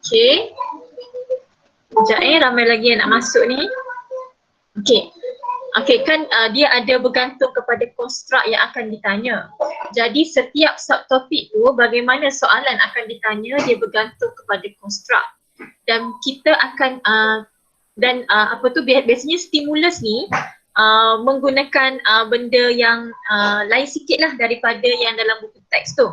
Okey. Sekejap ramai lagi yang nak masuk ni. Okey. Okey kan dia ada bergantung kepada konstruk yang akan ditanya. Jadi setiap subtopik tu bagaimana soalan akan ditanya dia bergantung kepada konstruk. Dan kita akan biasanya stimulus ni menggunakan benda yang lain sikit lah daripada yang dalam buku teks tu.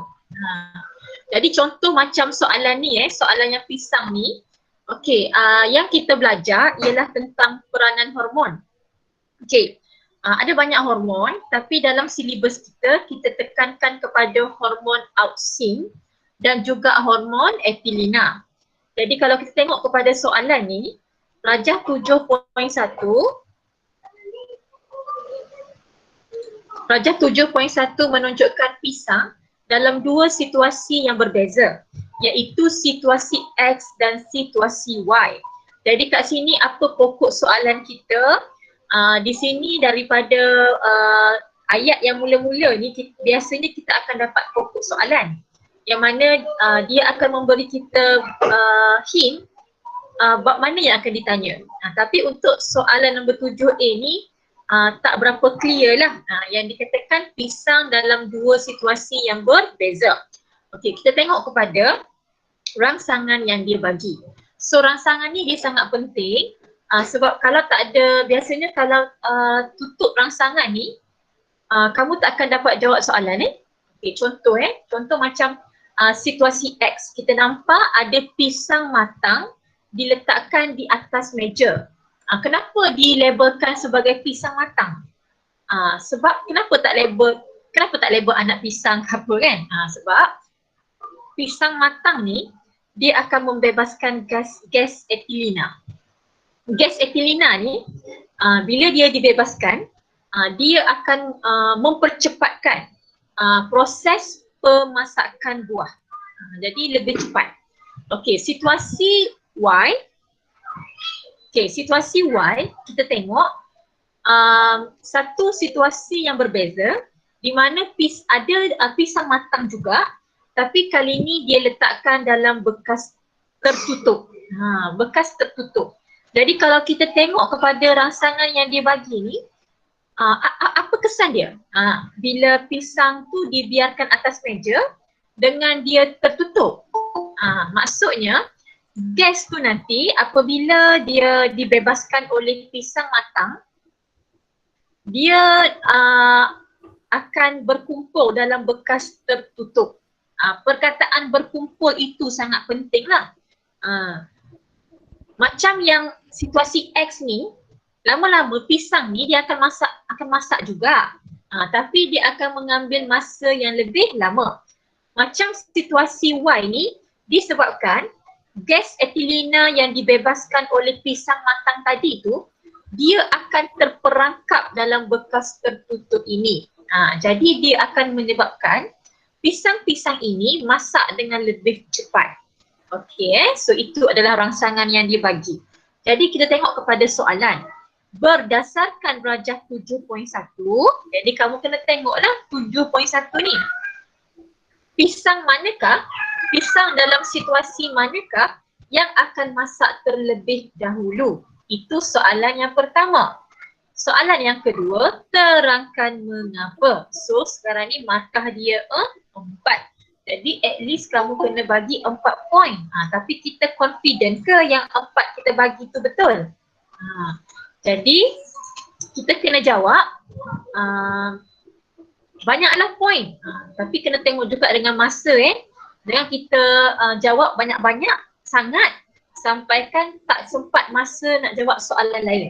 Jadi contoh macam soalan ni soalan yang pisang ni. Okey, yang kita belajar ialah tentang peranan hormon. Okey, ada banyak hormon tapi dalam silibus kita tekankan kepada hormon auxin dan juga hormon epilina. Jadi kalau kita tengok kepada soalan ni, rajah 7.1 menunjukkan pisang dalam dua situasi yang berbeza, iaitu situasi X dan situasi Y. Jadi kat sini apa pokok soalan kita? Di sini daripada ayat yang mula-mula ni biasanya kita akan dapat pokok soalan yang mana dia akan memberi kita hint bab mana yang akan ditanya. Tapi untuk soalan nombor 7A ni tak berapa clear lah. Yang dikatakan pisang dalam dua situasi yang berbeza. Okey, kita tengok kepada rangsangan yang dia bagi. So rangsangan ni dia sangat penting sebab kalau tak ada, biasanya kalau tutup rangsangan ni kamu tak akan dapat jawab soalan Okey, contoh macam situasi X, kita nampak ada pisang matang diletakkan di atas meja. Kenapa dilabelkan sebagai pisang matang? Sebab kenapa tak label anak pisang apa kan? Sebab pisang matang ni dia akan membebaskan gas etilina. Gas etilina ni bila dia dibebaskan, dia akan mempercepatkan proses pemasakan buah. Jadi lebih cepat. Okey, situasi Y. Okey, situasi Y kita tengok satu situasi yang berbeza di mana ada pisang matang juga, tapi kali ini dia letakkan dalam bekas tertutup. Bekas tertutup. Jadi kalau kita tengok kepada rangsangan yang dia bagi ni, apa kesan dia? Bila pisang tu dibiarkan atas meja dengan dia tertutup. Maksudnya gas tu nanti apabila dia dibebaskan oleh pisang matang, dia akan berkumpul dalam bekas tertutup. Perkataan berkumpul itu sangat penting lah. Macam yang situasi X ni, lama-lama pisang ni dia akan masak juga. Tapi dia akan mengambil masa yang lebih lama. Macam situasi Y ni disebabkan gas etilina yang dibebaskan oleh pisang matang tadi tu, dia akan terperangkap dalam bekas tertutup ini. Jadi dia akan menyebabkan pisang-pisang ini masak dengan lebih cepat. Okey, so itu adalah rangsangan yang dia bagi. Jadi kita tengok kepada soalan. Berdasarkan rajah 7.1, jadi kamu kena tengoklah 7.1 ni. Pisang dalam situasi manakah yang akan masak terlebih dahulu? Itu soalan yang pertama. Soalan yang kedua, terangkan mengapa. So sekarang ni markah dia 4. Jadi at least kamu kena bagi 4 poin. Tapi kita confident ke yang 4 kita bagi tu betul? Jadi kita kena jawab banyaklah poin. Tapi kena tengok juga dengan masa Jangan kita jawab banyak-banyak sangat sampaikan tak sempat masa nak jawab soalan lain.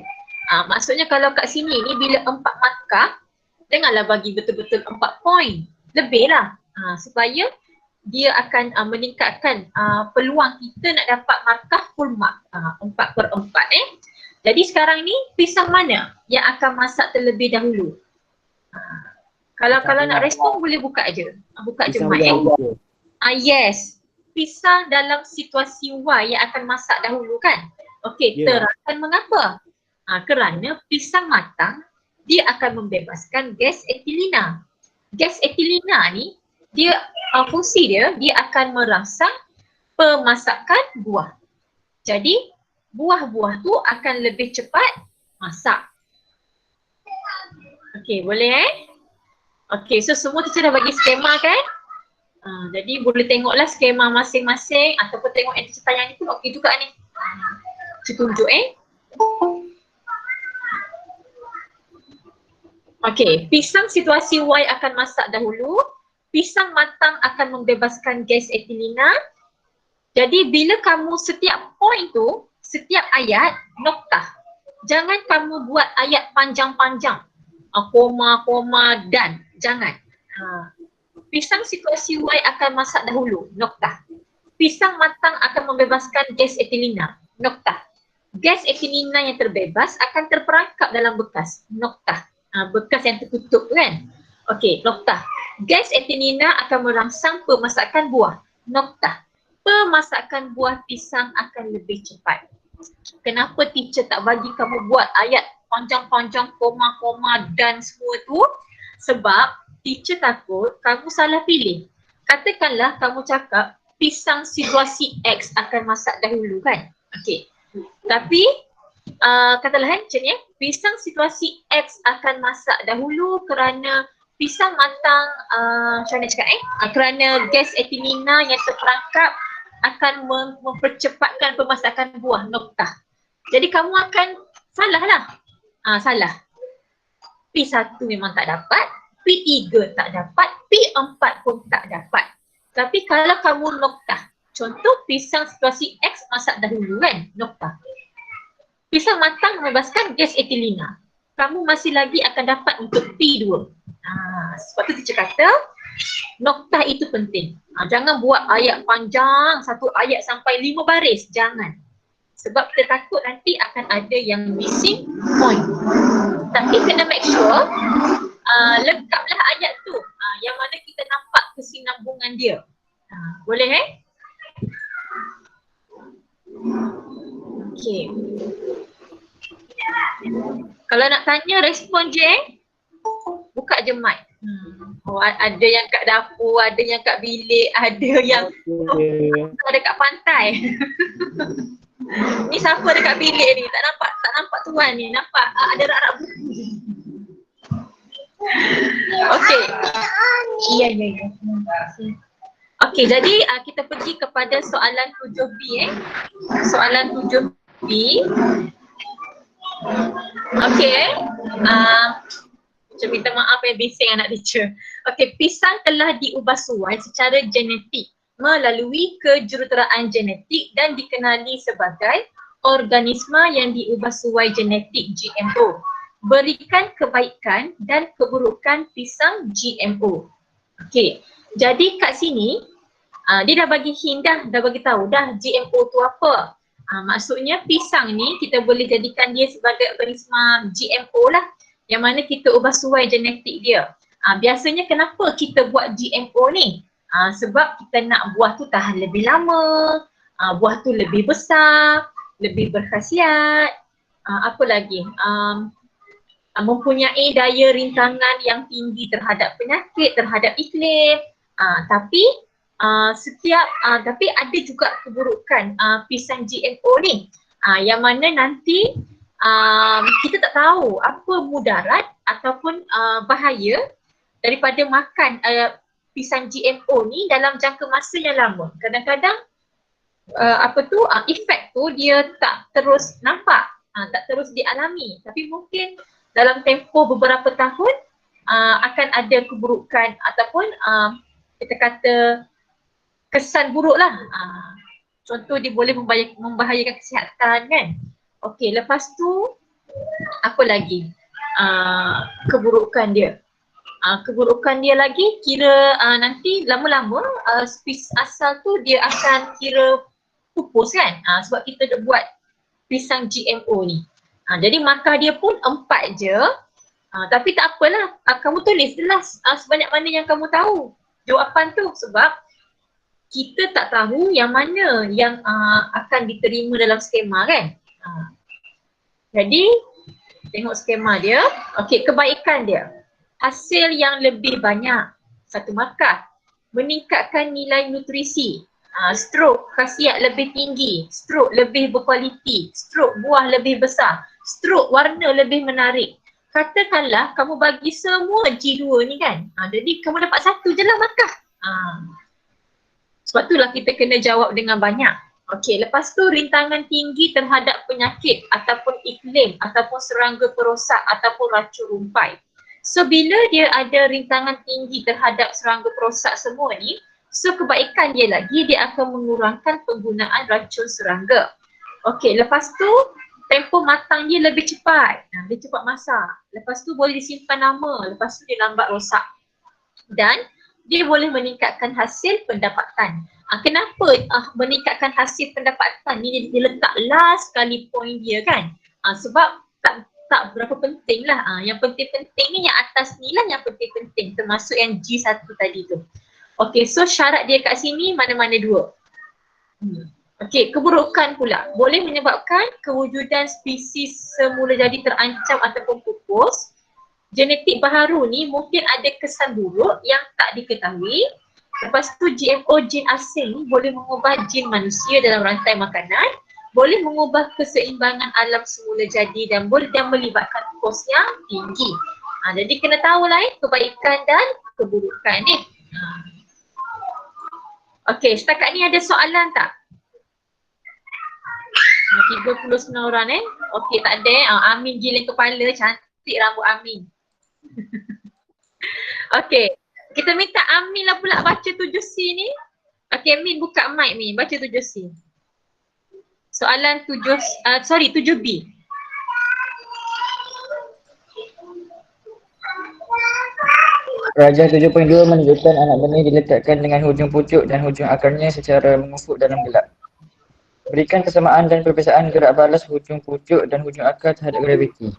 Maksudnya kalau kat sini ni bila 4 markah, janganlah bagi betul-betul 4 poin. Lebih lah. Supaya dia akan meningkatkan peluang kita nak dapat markah full mark. 4/4 Jadi sekarang ni pisang mana yang akan masak terlebih dahulu? Kalau nak respon boleh buka je. Buka je mic yes. Pisang dalam situasi Y yang akan masak dahulu kan? Okey, terangkan mengapa? Kerana pisang matang dia akan membebaskan gas etilina. Gas etilina ni dia fungsi dia akan merangsang pemasakan buah. Jadi buah-buah tu akan lebih cepat masak. Okey, boleh Okey, so semua teacher dah bagi skema kan? Jadi boleh tengoklah skema masing-masing ataupun tengok yang teacher tanya ni pun okey juga ni. Teacher tunjuk Okey, pisang situasi Y akan masak dahulu. Pisang matang akan membebaskan gas etilena. Jadi bila kamu setiap point tu, setiap ayat, noktah. Jangan kamu buat ayat panjang-panjang. Koma, dan. Jangan. Pisang situasi Y akan masak dahulu, noktah. Pisang matang akan membebaskan gas etilena, noktah. Gas etilena yang terbebas akan terperangkap dalam bekas, noktah. Bekas yang tertutup kan. Okey, noktah. Gas etilena akan merangsang pemasakan buah, noktah. Pemasakan buah pisang akan lebih cepat. Kenapa teacher tak bagi kamu buat ayat panjang-panjang, koma, dan semua tu? Sebab teacher takut kamu salah pilih. Katakanlah kamu cakap pisang situasi X akan masak dahulu kan? Okey. Tapi katalah macam ni, pisang situasi X akan masak dahulu kerana pisang matang, macam mana cakap kerana gas etilena yang terperangkap akan mempercepatkan pemasakan buah, noktah. Jadi kamu akan salah lah. Salah. P1 memang tak dapat, P3 tak dapat, P4 pun tak dapat. Tapi kalau kamu noktah, contoh pisang situasi X masak dahulu kan, noktah. Pisang matang membebaskan gas etilena. Kamu masih lagi akan dapat untuk P2. Sebab tu teacher kata, noktah itu penting. Jangan buat ayat panjang, satu ayat sampai 5 baris. Jangan. Sebab kita takut nanti akan ada yang missing point. Tapi kena make sure lengkaplah ayat tu. Yang mana kita nampak kesinambungan dia. Boleh Okay. Kalau nak tanya, respon je buka je mic. Ada yang kat dapur, ada yang kat bilik, ada yang ada kat pantai. Ni siapa dekat bilik ni? Tak nampak tuan ni. Nampak ada rak-rak buku. Okey. Ya. Okey, jadi kita pergi kepada soalan 7B Soalan 7B. Okey. Saya minta maaf bising anak teacher. Okey, pisang telah diubah suai secara genetik melalui kejuruteraan genetik dan dikenali sebagai organisma yang diubah suai genetik GMO. Berikan kebaikan dan keburukan pisang GMO. Okey, jadi kat sini dia dah bagi hint dah bagi tahu dah GMO tu apa. Maksudnya pisang ni kita boleh jadikan dia sebagai organisma GMO lah, yang mana kita ubah suai genetik dia. Biasanya kenapa kita buat GMO ni? Sebab kita nak buah tu tahan lebih lama, buah tu lebih besar, lebih berkhasiat, apa lagi? Mempunyai daya rintangan yang tinggi terhadap penyakit, terhadap iklim. Tapi tapi ada juga keburukan pisang GMO ni, yang mana nanti kita tak tahu apa mudarat ataupun bahaya daripada makan pisang GMO ni dalam jangka masa yang lama. Kadang-kadang efek tu dia tak terus nampak, tak terus dialami, tapi mungkin dalam tempoh beberapa tahun akan ada keburukan ataupun kita kata kesan buruk lah. Contoh dia boleh membahayakan kesihatan kan. Okey, lepas tu apa lagi keburukan dia? Keburukan dia lagi kira nanti lama-lama spesies asal tu dia akan kira pupus kan, sebab kita dah buat pisang GMO ni. Jadi markah dia pun 4 je, tapi tak apalah, kamu tulis jelas sebanyak mana yang kamu tahu jawapan tu, sebab kita tak tahu yang mana yang akan diterima dalam skema kan. Jadi tengok skema dia. Okey, kebaikan dia. Hasil yang lebih banyak, 1 markah. Meningkatkan nilai nutrisi. Stroke khasiat lebih tinggi, stroke lebih berkualiti, stroke buah lebih besar, stroke warna lebih menarik. Katakanlah kamu bagi semua G2 ni kan, jadi kamu dapat satu je lah markah. Sebab itulah kita kena jawab dengan banyak. Okey, lepas tu rintangan tinggi terhadap penyakit ataupun iklim ataupun serangga perosak ataupun racun rumpai. So bila dia ada rintangan tinggi terhadap serangga perosak semua ni, so kebaikan dia lagi, dia akan mengurangkan penggunaan racun serangga. Okey, lepas tu tempoh matang dia lebih cepat. Dia cepat masak. Lepas tu boleh disimpan lama, lepas tu dia lambat rosak. Dan dia boleh meningkatkan hasil pendapatan. Kenapa meningkatkan hasil pendapatan ni dia letak last kali point dia kan? Sebab tak berapa penting lah. Yang penting-penting ni yang atas ni lah yang penting-penting, termasuk yang G1 tadi tu. Okay, so syarat dia kat sini mana-mana dua. Okay, keburukan pula boleh menyebabkan kewujudan spesies semula jadi terancam ataupun pupus. Genetik baharu ni mungkin ada kesan buruk yang tak diketahui. Lepas tu GMO jin asing ni boleh mengubah jin manusia dalam rantai makanan, boleh mengubah keseimbangan alam semula jadi dan boleh melibatkan kos yang tinggi. Jadi kena tahu lah kebaikan dan keburukan ni. Okey, setakat ni ada soalan tak? 39 orang Okey, tak ada Amin giling kepala, cantik rambut Amin. Okey, kita minta Amin lah pula baca 7C ni. Okey, Amin buka mic Min, baca 7C. Soalan 7B. Rajah 7.2 menunjukkan anak benih diletakkan dengan hujung pucuk dan hujung akarnya secara mengufuk dalam gelap. Berikan kesamaan dan perbezaan gerak balas hujung pucuk dan hujung akar terhadap graviti.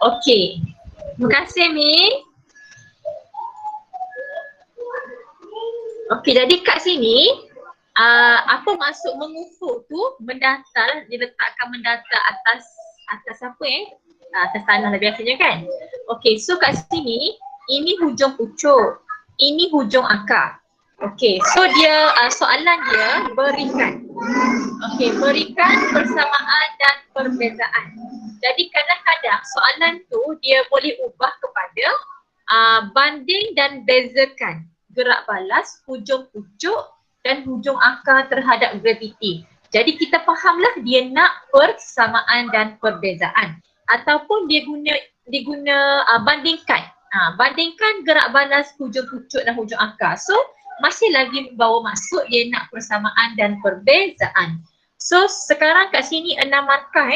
Okey. Terima kasih Min. Okey, jadi kat sini apa maksud mengufuk tu? Mendatar, diletakkan mendatar atas apa atas tanah lah biasanya kan. Okey, so kat sini ini hujung pucuk, ini hujung akar. Okey, so dia soalan dia berikan. Okey, berikan persamaan dan perbezaan. Jadi kadang-kadang soalan tu dia boleh ubah kepada banding dan bezakan gerak balas hujung pucuk dan hujung akar terhadap graviti. Jadi kita fahamlah dia nak persamaan dan perbezaan ataupun dia guna bandingkan. Bandingkan gerak balas hujung pucuk dan hujung akar. So masih lagi membawa maksud dia nak persamaan dan perbezaan. So sekarang kat sini 6 markah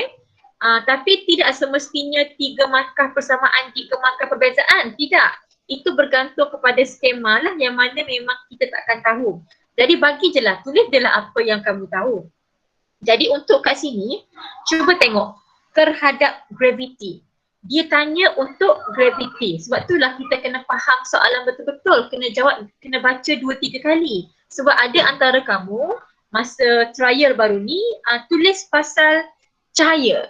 tapi tidak semestinya 3 markah persamaan, 3 markah perbezaan. Tidak. Itu bergantung kepada skema lah yang mana memang kita takkan tahu. Jadi bagi je lah, tulis je lah apa yang kamu tahu. Jadi untuk kat sini, cuba tengok terhadap gravity. Dia tanya untuk gravity. Sebab itulah kita kena faham soalan betul-betul. Kena jawab, kena baca 2-3 kali. Sebab ada antara kamu masa trial baru ni tulis pasal cahaya.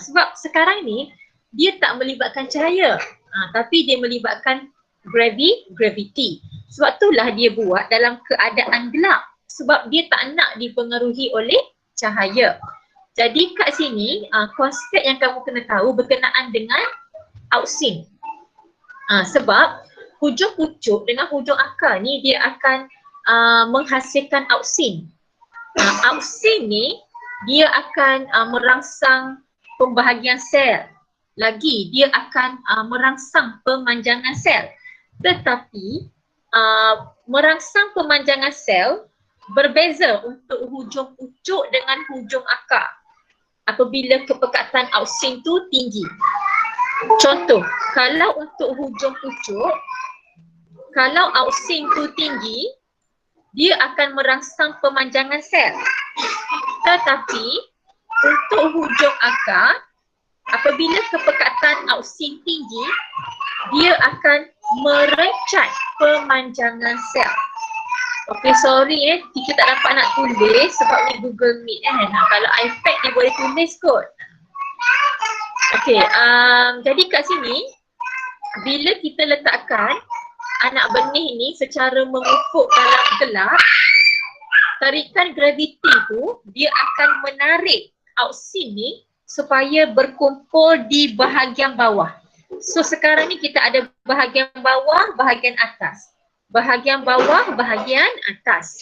Sebab sekarang ni dia tak melibatkan cahaya. Tapi dia melibatkan gravity. Sebab itulah dia buat dalam keadaan gelap. Sebab dia tak nak dipengaruhi oleh cahaya. Jadi kat sini konsep yang kamu kena tahu berkenaan dengan auxin. Sebab hujung pucuk dengan hujung akar ni dia akan menghasilkan auxin. Auxin ni dia akan merangsang pembahagian sel. Lagi dia akan merangsang pemanjangan sel. Tetapi merangsang pemanjangan sel berbeza untuk hujung pucuk dengan hujung akar apabila kepekatan auxin tu tinggi. Contoh, kalau untuk hujung pucuk, kalau auxin tu tinggi, dia akan merangsang pemanjangan sel. Tetapi untuk hujung akar, apabila kepekatan auxin tinggi, dia akan merencat pemanjangan sel. Okey, sorry kita tak dapat nak tulis sebab ni Google Meet kalau iPad dia boleh tulis kot. Okey, jadi kat sini bila kita letakkan anak benih ni secara mengufuk dalam gelap, tarikan graviti tu dia akan menarik auksin ni supaya berkumpul di bahagian bawah. So sekarang ni kita ada bahagian bawah, bahagian atas. Bahagian bawah, bahagian atas.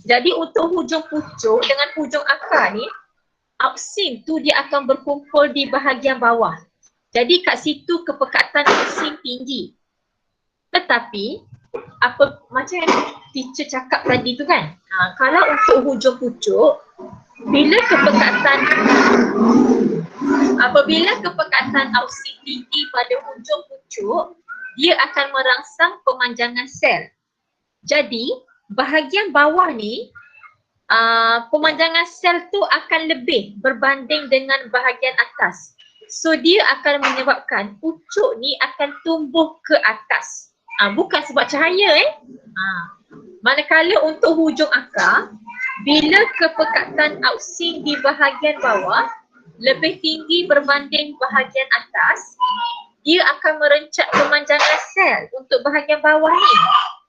Jadi untuk hujung pucuk dengan hujung akar ni, auksin tu dia akan berkumpul di bahagian bawah. Jadi kat situ kepekatan auksin tinggi. Tetapi apa macam yang teacher cakap tadi tu kan, kalau untuk hujung pucuk, apabila kepekatan auksin tinggi pada hujung pucuk, dia akan merangsang pemanjangan sel. Jadi bahagian bawah ni pemanjangan sel tu akan lebih berbanding dengan bahagian atas. So dia akan menyebabkan pucuk ni akan tumbuh ke atas. Bukan sebab cahaya Manakala untuk hujung akar, bila kepekatan auksin di bahagian bawah lebih tinggi berbanding bahagian atas, dia akan merencat pemanjangan sel untuk bahagian bawah ni.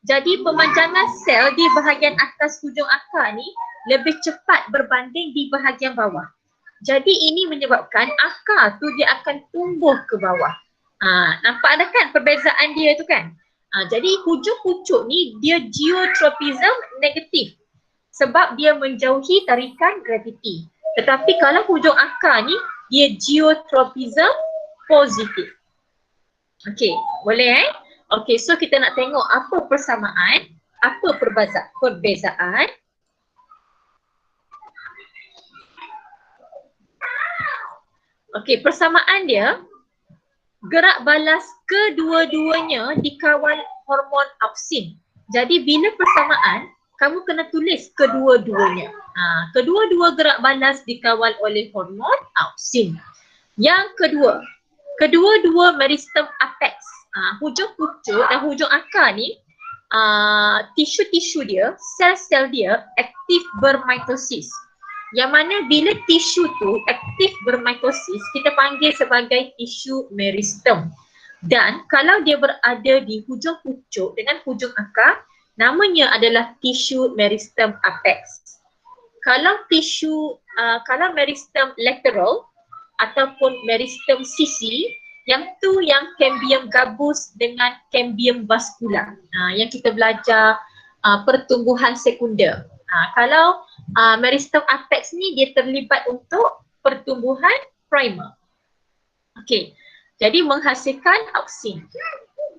Jadi pemanjangan sel di bahagian atas hujung akar ni lebih cepat berbanding di bahagian bawah. Jadi ini menyebabkan akar tu dia akan tumbuh ke bawah. Nampak ada kan perbezaan dia tu kan? Jadi hujung pucuk ni dia geotropism negatif sebab dia menjauhi tarikan graviti. Tetapi kalau hujung akar ni dia geotropism positif. Okey, boleh Okey, so kita nak tengok apa persamaan, apa perbezaan. Okey, persamaan dia, gerak balas kedua-duanya dikawal hormon auksin. Jadi bila persamaan, kamu kena tulis kedua-duanya. Kedua-dua gerak balas dikawal oleh hormon auksin. Yang kedua, kedua-dua meristem apex. Hujung pucuk dan hujung akar ni, tisu-tisu dia, sel-sel dia aktif bermitosis. Yang mana bila tisu tu aktif bermitosis, kita panggil sebagai tisu meristem. Dan kalau dia berada di hujung pucuk dengan hujung akar, namanya adalah tisu meristem apex. Kalau meristem lateral ataupun meristem sisi, yang tu yang cambium gabus dengan cambium vascular. Yang kita belajar pertumbuhan sekunder. Kalau meristem apex ni dia terlibat untuk pertumbuhan primer. Okey, jadi menghasilkan auksin.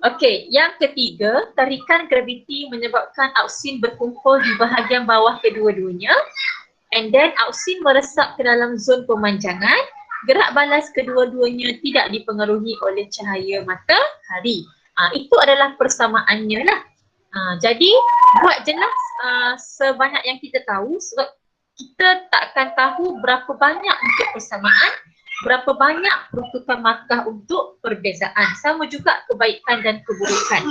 Okey, yang ketiga, tarikan graviti menyebabkan auksin berkumpul di bahagian bawah kedua-duanya, and then auksin meresap ke dalam zon pemanjangan. Gerak balas kedua-duanya tidak dipengaruhi oleh cahaya matahari. Itu adalah persamaannya lah. Jadi buat jelas sebanyak yang kita tahu, sebab kita takkan tahu berapa banyak untuk persamaan, berapa banyak peruntukan markah untuk perbezaan. Sama juga kebaikan dan keburukan.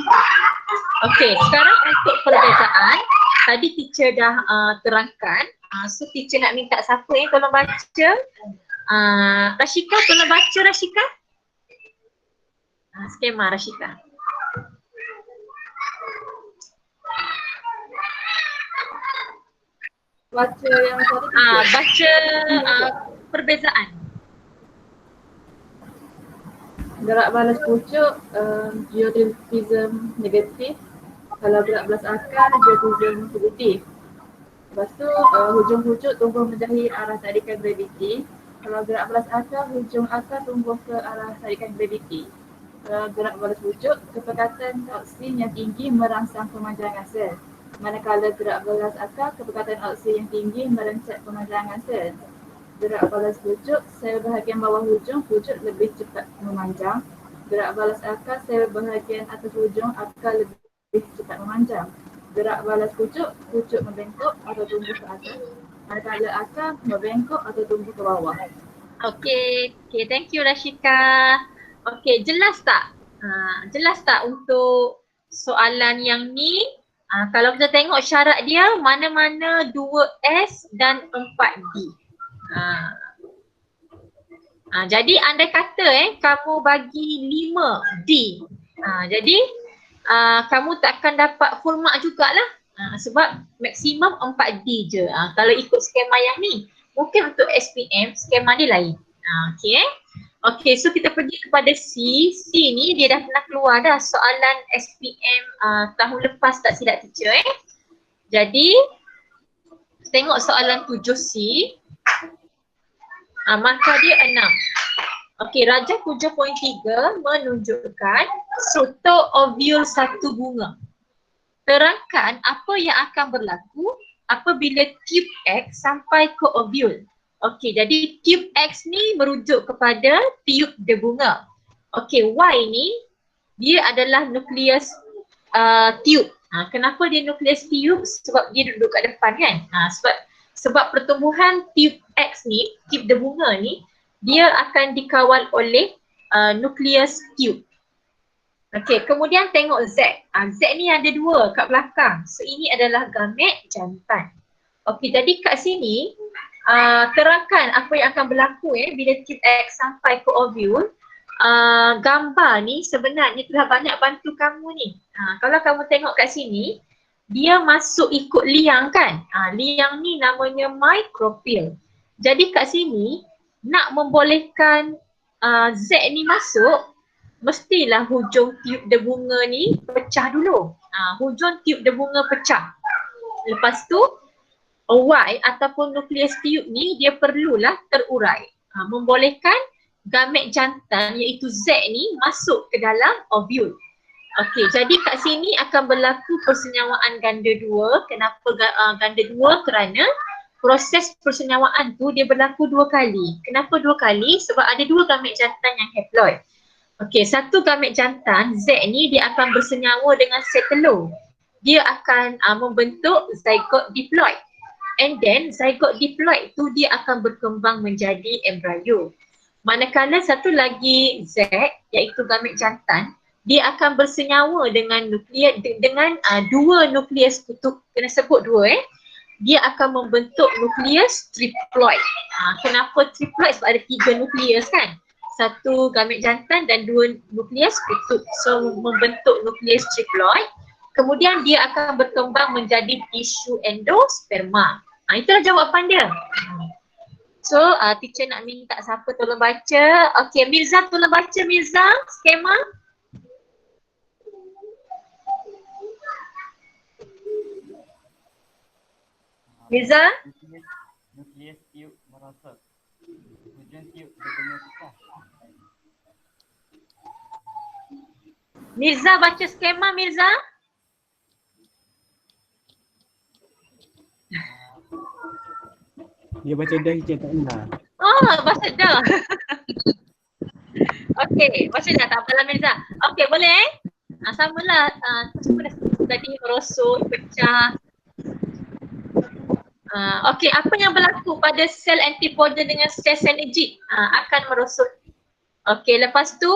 Okey, sekarang untuk perbezaan, tadi teacher dah terangkan. So teacher nak minta siapa yang tolong baca? Rashika, tolong baca Rashika. Skema Rashika. Baca yang tadi. Baca perbezaan. Gerak balas pucuk, geotropism negatif. Kalau gerak balas akar, geotropism positif. Lepas tu hujung pucuk tumbuh menjauhi arah tarikan graviti. Kalau gerak balas akar, hujung akar tumbuh ke arah tarikan graviti. Kalau gerak balas pucuk, kepekatan auksin yang tinggi merangsang pemanjangan sel. Manakala gerak balas akar, kepekatan auksin yang tinggi merencat pemanjangan sel. Gerak balas pucuk, sel bahagian bawah hujung pucuk lebih cepat memanjang. Gerak balas akar, sel bahagian atas hujung akar lebih cepat memanjang. Gerak balas pucuk, pucuk membengkok atau tumbuh ke atas. Manakala akar membengkok atau tumbuh ke bawah. Okey, thank you Rashika. Okey, jelas tak? Jelas tak untuk soalan yang ni? Kalau kita tengok syarat dia, mana-mana 2S dan 4D. Jadi andai kata kamu bagi 5D. Jadi kamu tak akan dapat full mark jugalah. Sebab maksimum 4D je. Kalau ikut skema yang ni, mungkin untuk SPM skema dia lain. Okay. Okay, so kita pergi kepada C. C ni dia dah pernah keluar dah soalan SPM tahun lepas tak silap teacher Jadi tengok soalan 7C. Markah dia 6. Okey, Rajah 7.3 menunjukkan struktur ovule satu bunga. Terangkan apa yang akan berlaku apabila tube X sampai ke ovule. Okey, jadi tube X ni merujuk kepada tube debunga. Okey, Y ni dia adalah nukleus tube. Kenapa dia nukleus tube? Sebab dia duduk kat depan kan. Sebab pertumbuhan tube X ni, tube debunga ni, dia akan dikawal oleh nukleus tube. Okey, kemudian tengok Z. Z ni ada dua kat belakang. So ini adalah gamet jantan. Okey, jadi kat sini terangkan apa yang akan berlaku bila tube X sampai ke ovule. Gambar ni sebenarnya telah banyak bantu kamu ni. Kalau kamu tengok kat sini, dia masuk ikut liang kan. Liang ni namanya micropyle. Jadi kat sini nak membolehkan Z ni masuk, mestilah hujung tiub debunga ni pecah dulu. Hujung tiub debunga pecah. Lepas tu Y ataupun nukleus tiub ni dia perlulah terurai. Membolehkan gamet jantan iaitu Z ni masuk ke dalam ovule. Okey, jadi kat sini akan berlaku persenyawaan ganda dua. Kenapa ganda dua? Kerana proses persenyawaan tu dia berlaku dua kali. Kenapa dua kali? Sebab ada dua gamet jantan yang haploid. Okey, satu gamet jantan Z ni dia akan bersenyawa dengan sel telur. Dia akan membentuk zygote diploid. And then zygote diploid tu dia akan berkembang menjadi embrio. Manakala satu lagi Z iaitu gamet jantan, dia akan bersenyawa dengan nukleus dengan dua nukleus kutub, kena sebut dua dia akan membentuk nukleus triploid. Kenapa triploid? Sebab ada tiga nukleus kan. Satu gamet jantan dan dua nukleus kutub. So membentuk nukleus triploid. Kemudian dia akan berkembang menjadi tisu endosperma. Itulah jawapan dia. So teacher nak minta siapa tolong baca. Okey, Mirza tolong baca Mirza skema. Mirza? Nukleus tiub merosot. Hujung tiub debunga pecah. Mirza baca skema Mirza. Dia baca dah, teacher tak dengar. Oh, baca dah. Okey, baca dah, tak apalah Mirza. Okey, boleh? Samalah, semua dah tadi merosot, pecah. Okey, apa yang berlaku pada sel antipoda dengan sel synergik akan merosot. Okey, lepas tu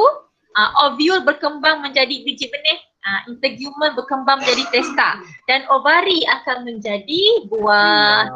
ovule berkembang menjadi biji benih, integumen berkembang menjadi testa dan ovari akan menjadi buah.